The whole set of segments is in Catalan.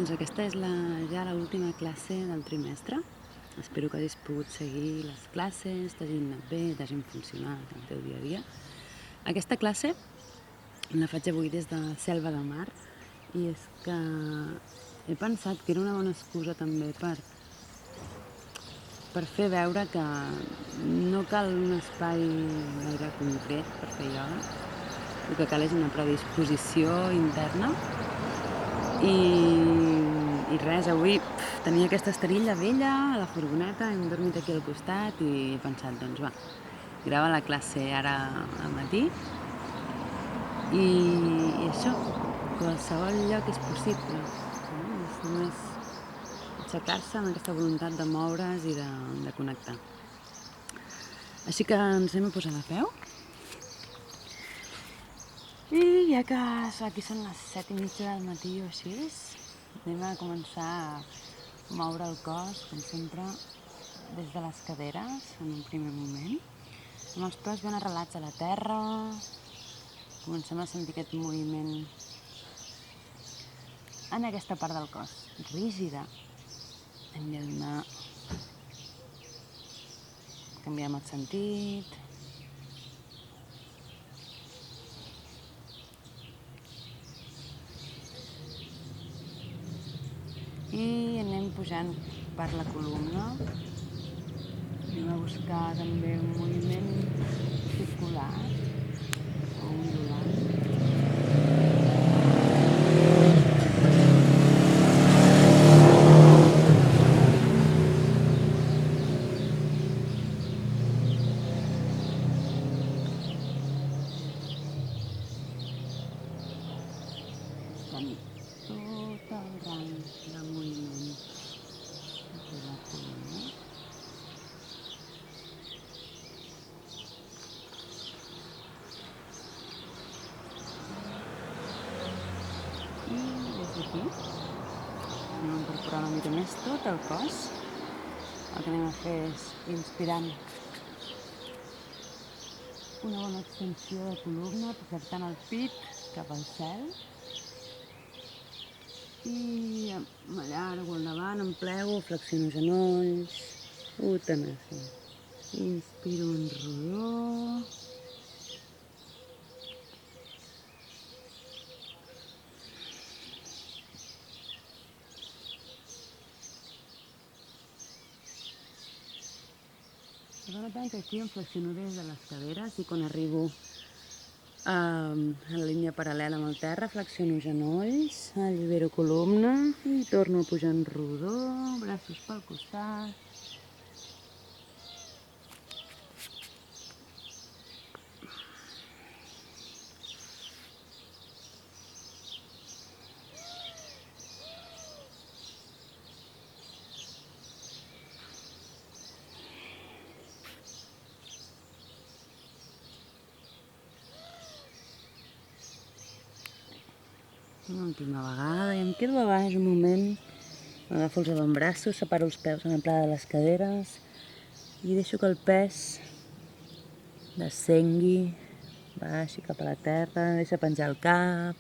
Doncs aquesta és ja l'última classe del trimestre. Espero que hagis pogut seguir les classes, t'hagin anat bé, t'hagin funcionat el teu dia a dia. Aquesta classe la faig avui des de Selva de Mar i és que he pensat que era una bona excusa també per fer veure que no cal un espai gaire concret per fer ioga. El que cal és una predisposició interna i res, avui tenia aquesta esterilla vella a la furgoneta, hem dormit aquí al costat i he pensat, doncs va, grava la classe ara al matí i això, qualsevol lloc és possible, no? És només aixecar-se amb aquesta voluntat de moure's i de connectar. Així que ens anem a posar de peu. I ja que aquí són les 7:30 del matí o així, anem a començar a moure el cos, com sempre, des de les caderes, en un primer moment. Amb els peus ben arrelats a la terra, comencem a sentir aquest moviment en aquesta part del cos, rígida. Canviem el sentit. I anem pujant per la columna. Anem a buscar també un moviment circular o ondulant. Tenim tot el rang de moviment de la columna. I des d'aquí anem a incorporar una mica més tot el cos. El que anem a fer és inspirant una bona extensió de columna, projectant el pit cap al cel. I m'allargo endavant, em plego, flexiono genolls, Uttanasana. Inspiro en rodó. Per tant, aquí em flexiono des de les caderes i quan arribo en línia paral·lela amb el terra, flexiono genolls, allibero columna i torno a pujar en rodó, braços pel costat. Una última vegada i em quedo a baix un moment, m'agafo els avantbraços, separo els peus en amplada de les caderes i deixo que el pes descengui, baixi cap a la terra, deixa penjar el cap.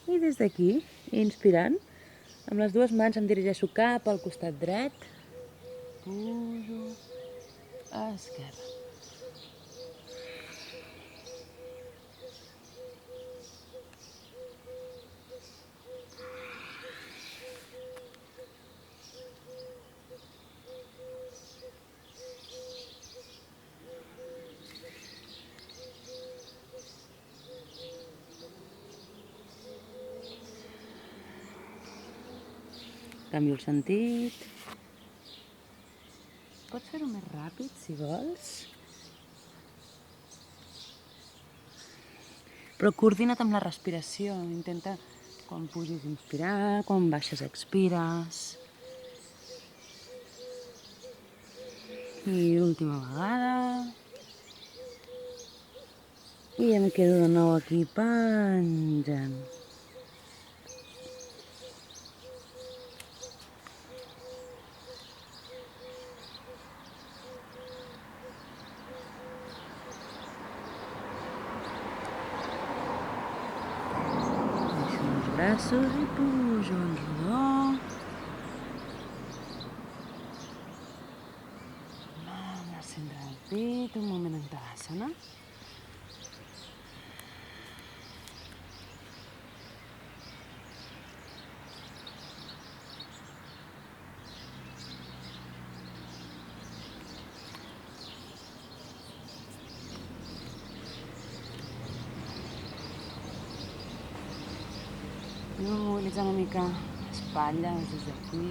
I des d'aquí, inspirant, amb les dues mans em dirigeixo cap al costat dret, pujo a esquerra. Canvio el sentit. Pots fer-ho més ràpid, si vols. Però coordina't amb la respiració. Intenta, quan pugis, inspirar, quan baixes, expires. I última vegada. I em quedo de nou aquí penjant. braços i pujo en rodó. Amb el centre del pit, un moment en Tadasana. I mobilitzar una mica l'espatlla des d'aquí.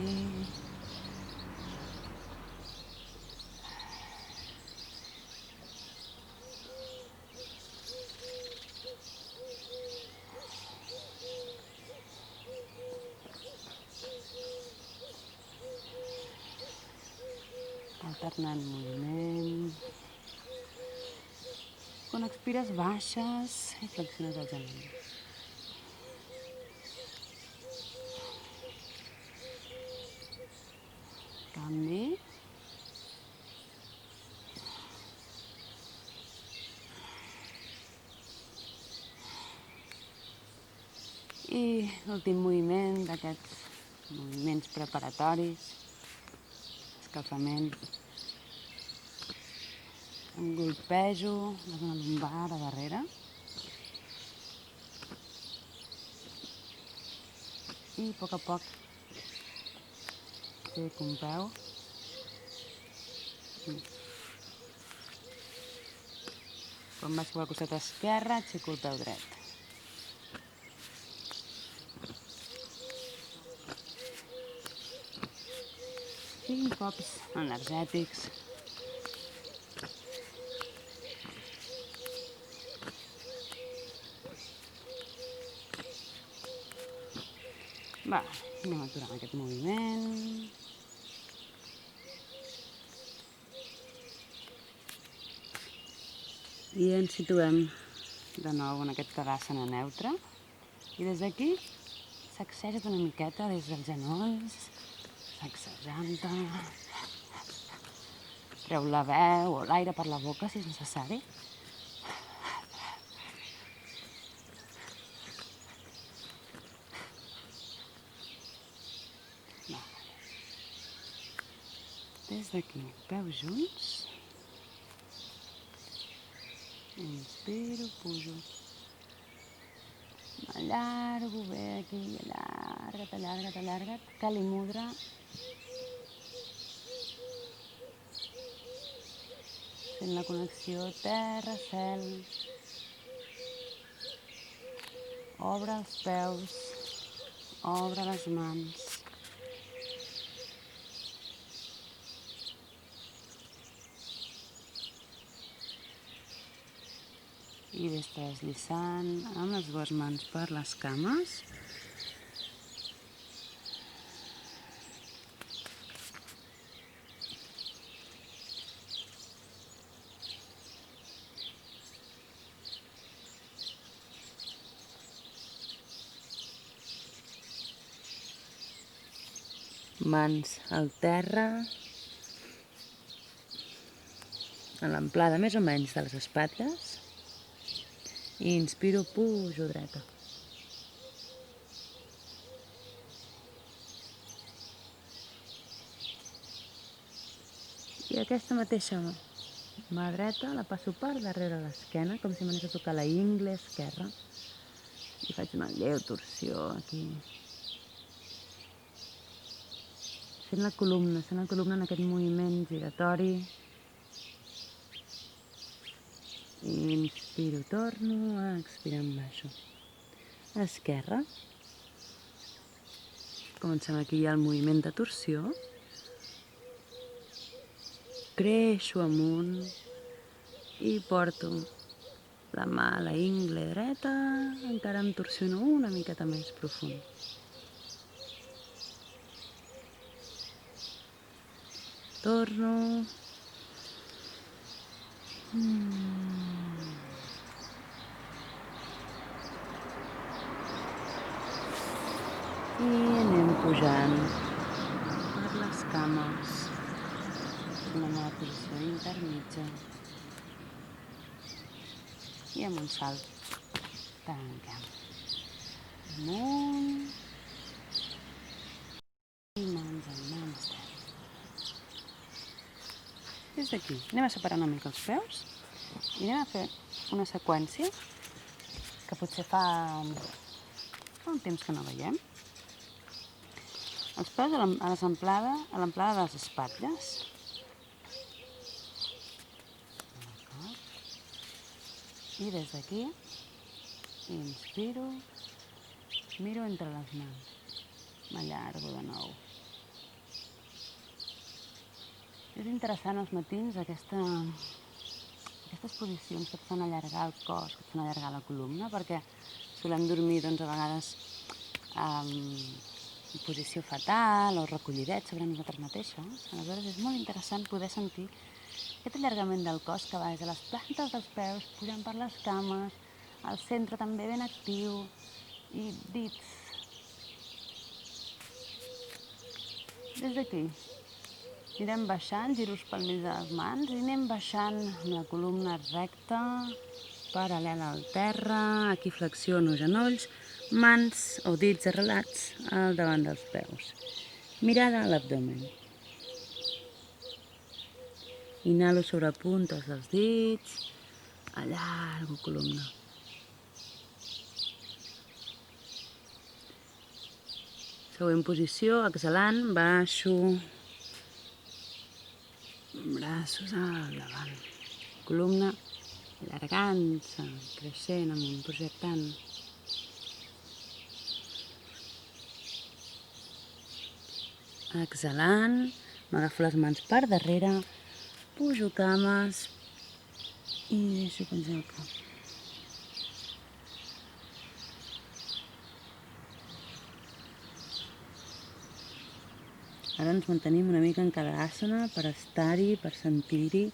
Alternant moviment. Quan expires baixes i flexiones els genolls. Canvi. I l'últim moviment d'aquests moviments preparatoris, escalfament. Em golpejo la zona lumbar a darrere. I a poc aixeco un peu. Quan vaig cap al costat esquerre, aixeco el peu dret. 5 cops energètics. Va, anem aturant aquest moviment. I ens situem de nou en aquest Tadasana neutre. I des d'aquí sacseja't una miqueta des dels genolls, sacsejant-te. Treu la veu o l'aire per la boca si és necessari. Des d'aquí, peus junts. Inspiro, pujo. M'allargo bé aquí, allarga't, allarga't, allarga't. Kali Mudra. Fent la connexió terra-cel. Obre els peus, obre les mans. I ves deslliçant amb les dues mans per les cames. Mans al terra, a l'amplada més o menys de les espatlles. I inspiro, pujo dreta. I aquesta mateixa mà dreta la passo per darrere l'esquena, com si m'anés a tocar la ingle esquerra. I faig una lleu torsió aquí. Fent la columna en aquest moviment giratori. Inspiro, torno, expiro, em baixo. Esquerra. Comencem aquí ja el moviment de torsió. Creixo amunt i porto la mà a la ingle dreta, encara em torsiono una miqueta més profund. Torno. I anem pujant per les cames. Una posició intermitja. I amb un salt tanquem. amunt. I mans en mans. Des d'aquí anem a separar una mica els peus i anem a fer una seqüència que potser fa un temps que no veiem. Els peus a l'amplada de les espatlles. I des d'aquí inspiro, miro entre les mans, m'allargo de nou. És interessant als matins aquestes posicions que et fan allargar el cos, que et fan allargar la columna, perquè solem dormir doncs, a vegades en posició fetal o recollidets sobre nosaltres mateixes. Aleshores és molt interessant poder sentir aquest allargament del cos que va des de les plantes dels peus, pujant per les cames, el centre també ben actiu i dits. Des d'aquí anirem baixant, giro els palmells de les mans i anem baixant amb la columna recta, paral·lela al terra. Aquí flexiono genolls, mans o dits arrelats al davant dels peus. Mirada a l'abdomen. Inhalo sobre puntes dels dits, allargo columna. Següent posició, exhalant, baixo, braços al davant. Columna allargant-se, creixent amunt, projectant. Exhalant, m'agafo les mans per darrere, pujo cames i deixo penjar el cap. Ara ens mantenim una mica en cada asana per estar-hi, per sentir-hi.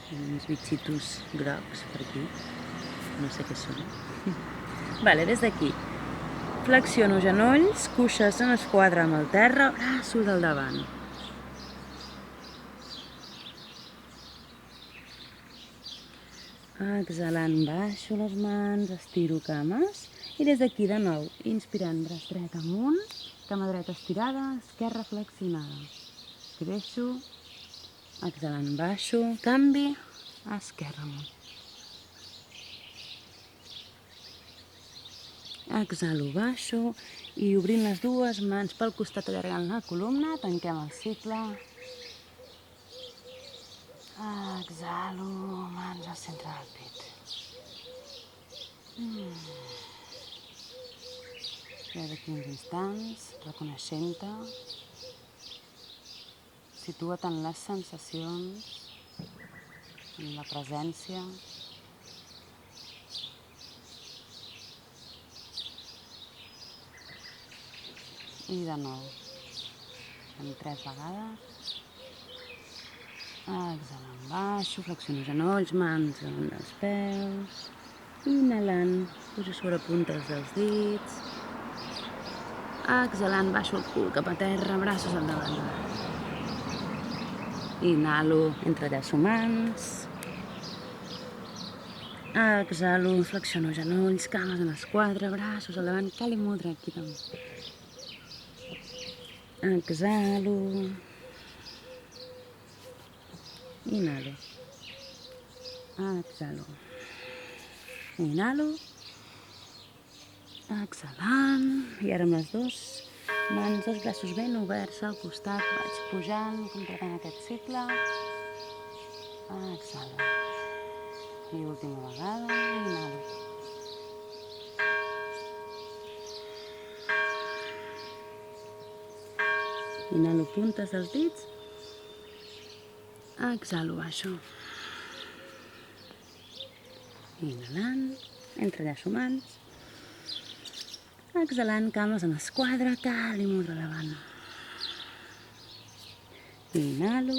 Hi ha uns bitxitos grocs per aquí, no sé què són. Vale, des d'aquí flexiono genolls, cuixes en esquadra amb el terra, braços al davant. Exhalant, baixo les mans, estiro cames. I des d'aquí de nou, inspirant, braç dret amunt, cama dreta estirada, esquerra flexionada. Creixo, exhalant, baixo, canvi, esquerra amunt. Exhalo, baixo i obrint les dues mans pel costat allargant la columna, tanquem el cicle. Exhalo, mans al centre del pit. I d'aquí uns instants, reconeixent-te, situa't en les sensacions, en la presència. I de nou, en 3 vegades. Exhalant, baixo, flexiono genolls, mans davant dels peus. Inhalant, pujo sobre puntes dels dits. Exhalant, baixo el cul cap a terra, braços al davant. Inhalo, entrellaço mans. Exhalo, flexiono genolls, cames en esquadra, braços al davant, Kali Mudra aquí també. Exhalo. Inhalo. Exhalo. Inhalo. Exhalant. I ara amb les dues mans, dos braços ben oberts al costat, vaig pujant, completant aquest cicle. Exhalo. I última vegada, inhalo. Inhalo puntes dels dits. Exhalo, baixo. Inhalant, entrellaço mans. Exhalant, cames en esquadra, Kali Mudra davant. Inhalo.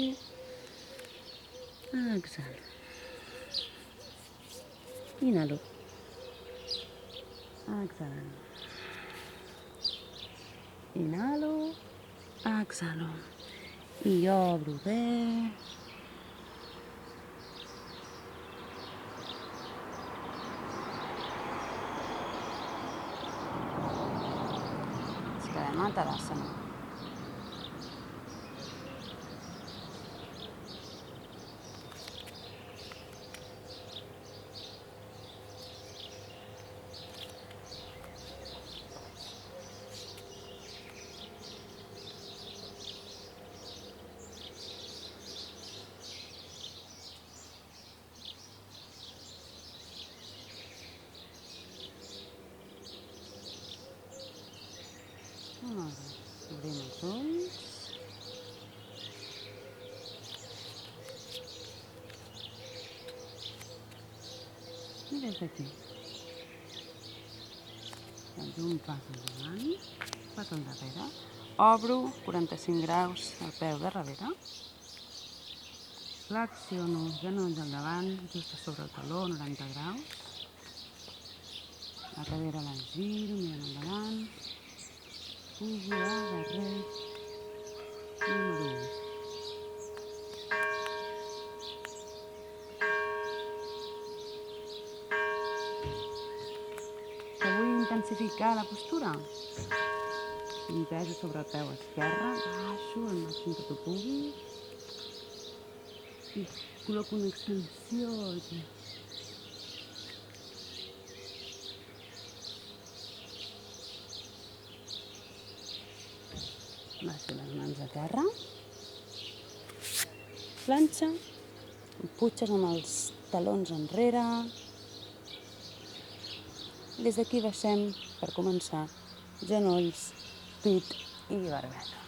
Exhalo. Inhalo. Exhalant. Inhalo. Exhalo. I obro bé. Tadasana. Obrim els ulls. I des d'aquí. Doncs un pas endavant, pas endarrere. Obro 45 graus al peu de darrere. Flexiono genolls al davant, just a sobre el taló, 90 graus. La cadera la giro, mirant endavant. Pujo a darrer número 1. Que vull intensificar la postura. Un peso sobre el peu esquerre, baixo el màxim que tu puguis i col·loco una extensió aquí. Baixo les mans a terra, planxa, putxes amb els talons enrere. Des d'aquí baixem, per començar, genolls, pit i barbeta.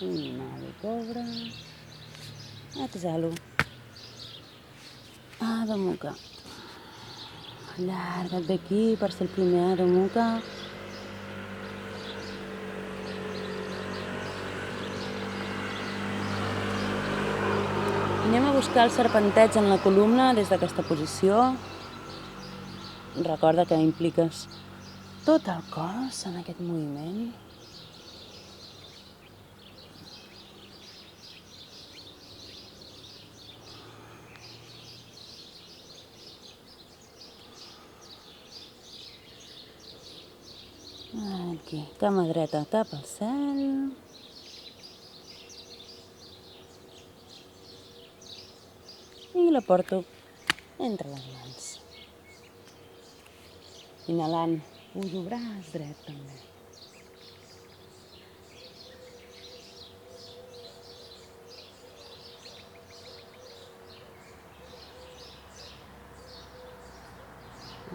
Inhalo, cobra. Exhalo. Adho Mukha. Allarga't d'aquí per ser el primer Adho Mukha. Anem a buscar el serpenteig en la columna des d'aquesta posició. Recorda que impliques tot el cos en aquest moviment. Aquí, cama dreta cap al cel. I la porto entre les mans. Inhalant, pujo braç dret també.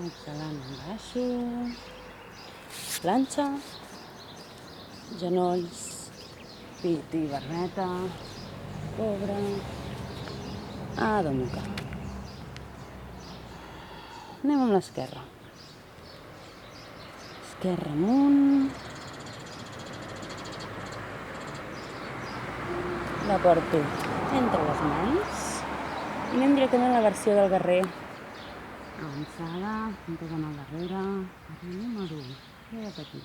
Exhalant, baixo. Planxa, genolls, pit i barbeta, cobra, Adho Mukha. Anem amb l'esquerra. Esquerra amunt. La porto entre les mans. I anem directament a la versió del guerrer. Avançada, puntes amb el darrere. Número 1. Queda't aquí.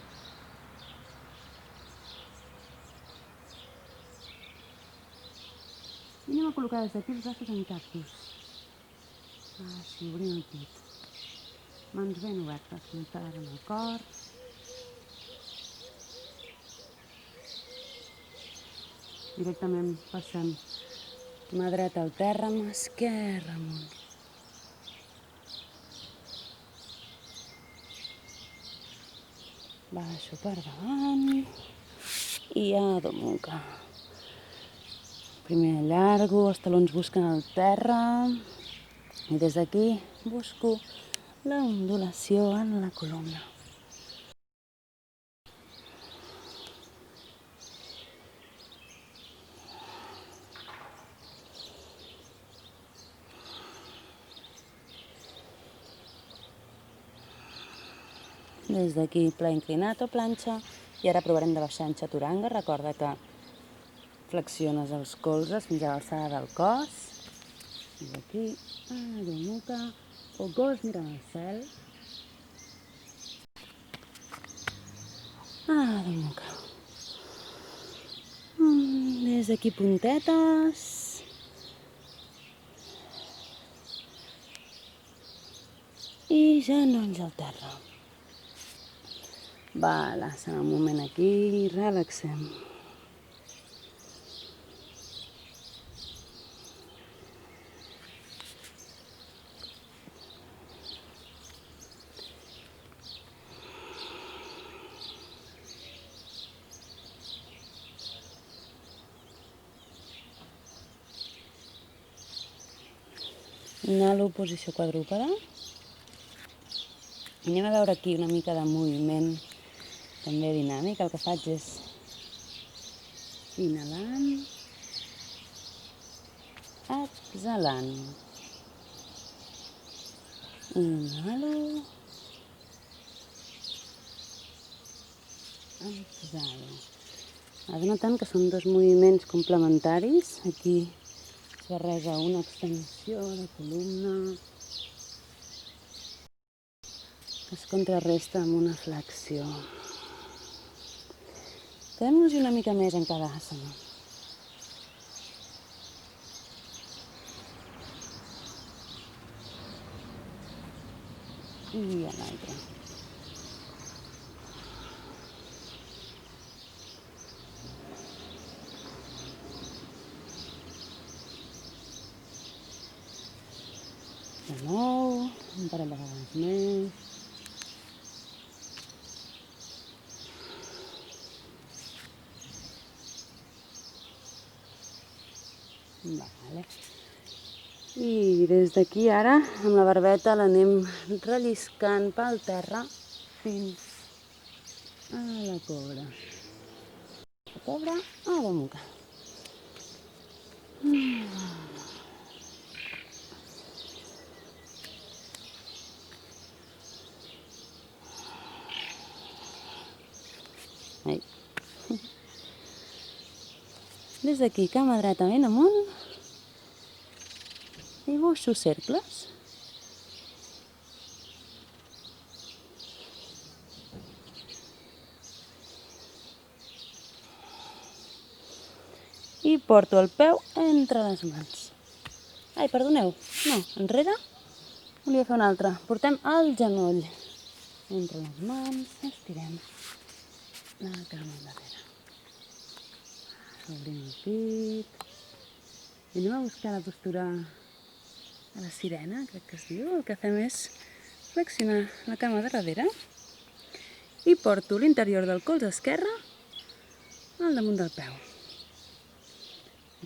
I anem a col·locar des d'aquí els braços en cactus. Així, obrint el pit. Mans ben obertes, connectades amb el cor. Directament passem mà dreta al terra, mà esquerra amunt. Baixo per davant i Adho Mukha. Primer allargo, els talons busquen el terra i des d'aquí busco la ondulació en la columna. Des d'aquí pla inclinat o planxa i ara provarem de baixar en chaturanga. Recorda que flexiones els colzes fins a l'alçada del cos. Des d'aquí, Adho Mukha o gos mirant al cel. Adho Mukha. Des d'aquí puntetes. I genolls al terra. Balasana un moment aquí i relaxem. Inhalo, posició quadrúpeda. Anem a veure aquí una mica de moviment també dinàmic. El que faig és inhalant, exhalant. Inhalo, exhalo. Vas notant que són dos moviments complementaris. Aquí es barreja una extensió de columna que es contrarresta amb una flexió. Quedem-nos una mica més en cada asana. I a l'altre. De nou, un parell de vegades més. Vale. I des d'aquí ara, amb la barbeta l'anem relliscant pel terra fins a la cobra. La cobra a la nuca. Ai. Des d'aquí, cama dreta ben amunt. Dibuixo cercles. I porto el peu entre les mans. Ai, perdoneu, no, enrere. Volia fer un altre. Portem el genoll entre les mans, estirem la cama darrere. Obrim el pit. I anem a buscar la postura de la sirena, crec que es diu. El que fem és flexionar la cama de darrere i porto l'interior del colze esquerre al damunt del peu.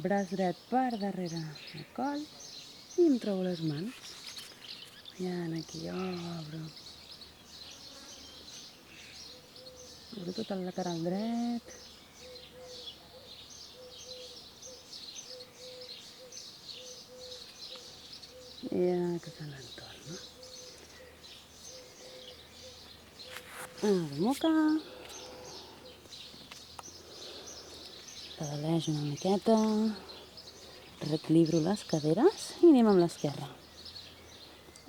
Braç dret per darrere el coll i em trobo les mans. I aquí obro. Obro tot el lateral dret. I agafant l'entorn. A la boca. Pedalejo una miqueta. Reequilibro les caderes i anem amb l'esquerra.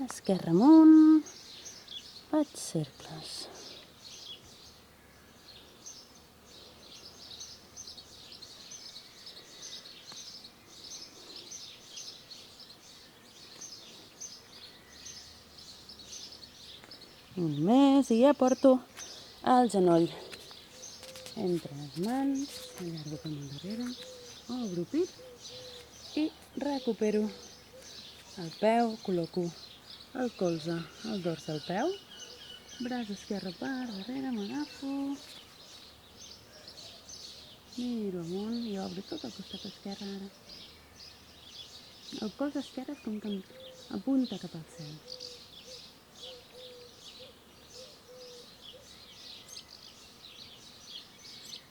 Esquerra amunt. Faig cercles. Un més i ja porto el genoll entre les mans, allargo cap endarrere, obro pit i recupero el peu, col·loco el colze al dors del peu, braç esquerre per darrere, m'agafo, miro amunt i obro tot el costat esquerre ara. El colze esquerre és com que apunta cap al cel.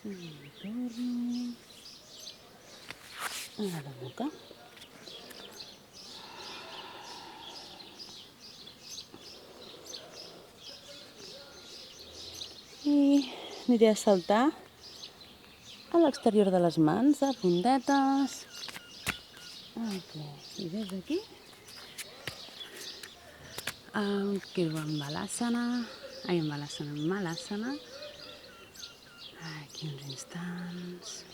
Torno a la boca. I aniré a saltar a l'exterior de les mans, a puntetes. I des d'aquí quedo en Balasana, en Malasana. Aquí uns instants.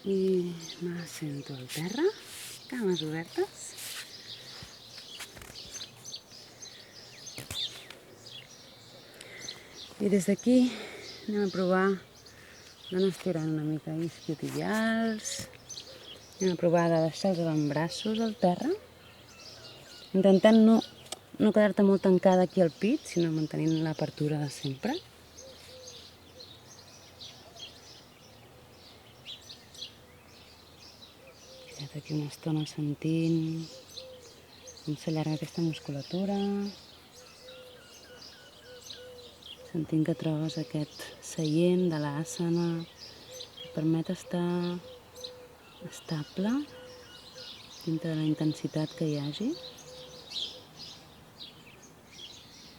I m'assento al terra, cames obertes. I des d'aquí anem a provar d'anar estirant una mica isquiotibials. Anem a provar de deixar els avantbraços al terra, intentant no quedar-te molt tancada aquí al pit, sinó mantenint l'apertura de sempre. Queda't aquí una estona sentint com s'allarga aquesta musculatura, sentint que trobes aquest seient de l'àsana que et permet estar estable dintre de la intensitat que hi hagi.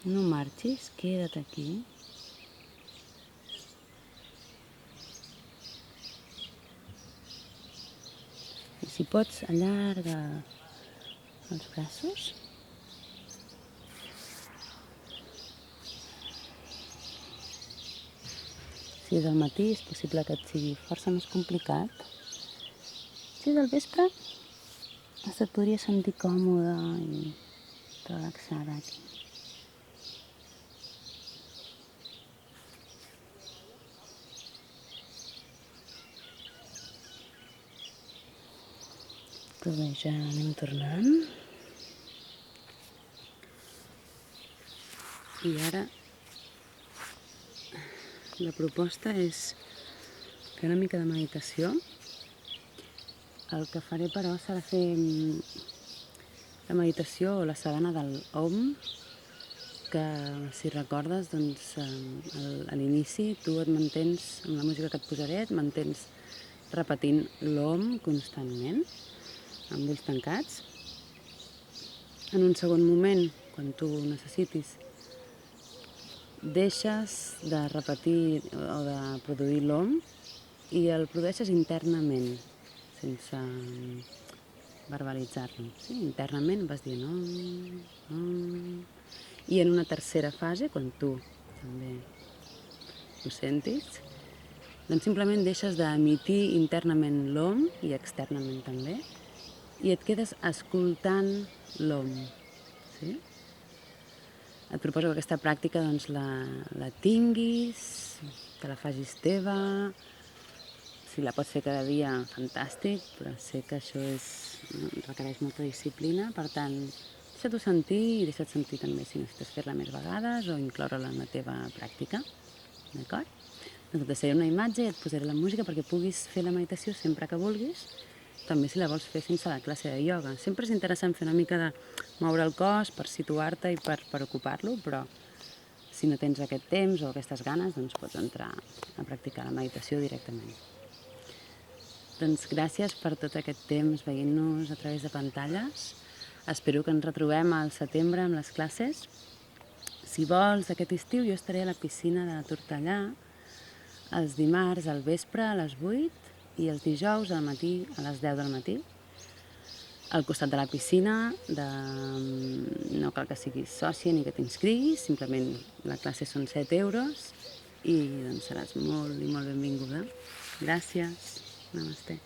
No marxis, queda't aquí. I si pots, allarga els braços. Si és al matí és possible que et sigui força més complicat. Si és al vespre, et podries sentir còmoda i relaxada aquí. Però bé, ja anem tornant. I ara la proposta és fer una mica de meditació. El que faré, però, serà fer la meditació o la sadhana del Om, que, si recordes, doncs, a l'inici tu et mantens, amb la música que et posaré, et mantens repetint l'Om constantment, amb ulls tancats. En un segon moment, quan tu necessitis, deixes de repetir o de produir l'Om i el produeixes internament, sense verbalitzar-lo. Sí? Internament vas dient Om. I en una tercera fase, quan tu també ho sentis, doncs simplement deixes d'emitir internament l'Om i externament també, i et quedes escoltant l'Om. Sí? Et proposo que aquesta pràctica doncs, la tinguis, que la facis teva. Si la pots fer cada dia, fantàstic, però sé que això requereix molta disciplina. Per tant, deixa-t'ho sentir i deixa't sentir també si necessites fer-la més vegades o incloure-la en la teva pràctica. D'acord? Doncs et deixaré una imatge i et posaré la música perquè puguis fer la meditació sempre que vulguis, també si la vols fer sense la classe de ioga. Sempre és interessant fer una mica de moure el cos per situar-te i per ocupar-lo, però si no tens aquest temps o aquestes ganes, doncs pots entrar a practicar la meditació directament. Doncs gràcies per tot aquest temps veient-nos a través de pantalles. Espero que ens retrobem al setembre amb les classes. Si vols, aquest estiu jo estaré a la piscina de Tortellà els dimarts al vespre a les 8 i els dijous al matí a les 10 del matí. Al costat de la piscina, no cal que siguis sòcia ni que t'inscriguis, simplement la classe són 7 euros i doncs seràs molt i molt benvinguda. Gràcies. Namaste.